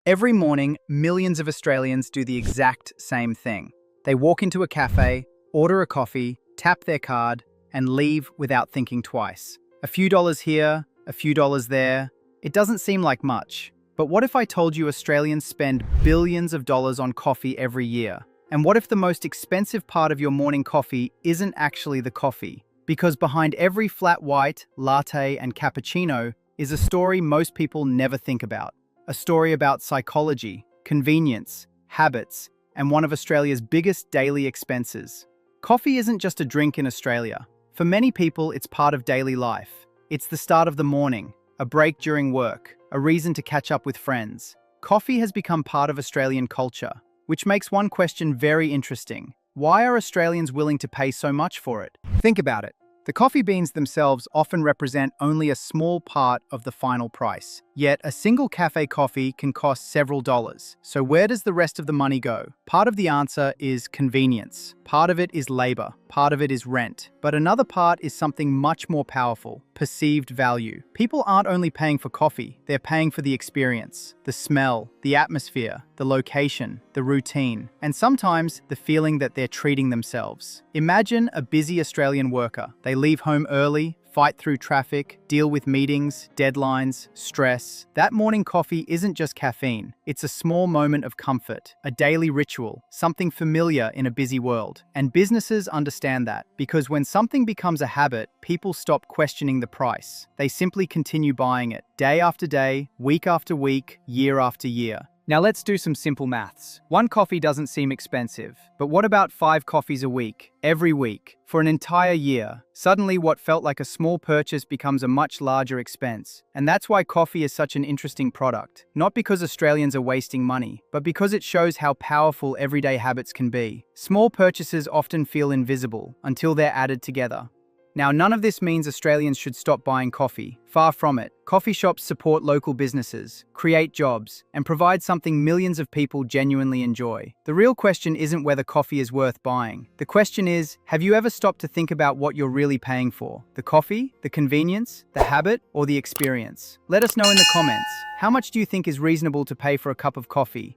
Every morning, millions of Australians do the exact same thing. They walk into a cafe, order a coffee, tap their card, and leave without thinking twice. A few dollars here, a few dollars there. It doesn't seem like much. But what if I told you Australians spend billions of dollars on coffee every year? And what if the most expensive part of your morning coffee isn't actually the coffee? Because behind every flat white, latte, and cappuccino is a story most people never think about. A story about psychology, convenience, habits, and one of Australia's biggest daily expenses. Coffee isn't just a drink in Australia. For many people, it's part of daily life. It's the start of the morning, a break during work, a reason to catch up with friends. Coffee has become part of Australian culture, which makes one question very interesting. Why are Australians willing to pay so much for it? Think about it. The coffee beans themselves often represent only a small part of the final price. Yet, a single cafe coffee can cost several dollars. So where does the rest of the money go? Part of the answer is convenience. Part of it is labor. Part of it is rent. But another part is something much more powerful: perceived value. People aren't only paying for coffee, they're paying for the experience, the smell, the atmosphere, the location, the routine, and sometimes the feeling that they're treating themselves. Imagine a busy Australian worker. They leave home early, fight through traffic, deal with meetings, deadlines, stress. That morning coffee isn't just caffeine. It's a small moment of comfort, a daily ritual, something familiar in a busy world. And businesses understand that, because when something becomes a habit, people stop questioning the price. They simply continue buying it, day after day, week after week, year after year. Now let's do some simple maths. One coffee doesn't seem expensive, but what about 5 coffees a week, every week, for an entire year? Suddenly what felt like a small purchase becomes a much larger expense. And that's why coffee is such an interesting product. Not because Australians are wasting money, but because it shows how powerful everyday habits can be. Small purchases often feel invisible until they're added together. Now, none of this means Australians should stop buying coffee. Far from it. Coffee shops support local businesses, create jobs, and provide something millions of people genuinely enjoy. The real question isn't whether coffee is worth buying. The question is, have you ever stopped to think about what you're really paying for? The coffee, the convenience, the habit, or the experience? Let us know in the comments. How much do you think is reasonable to pay for a cup of coffee?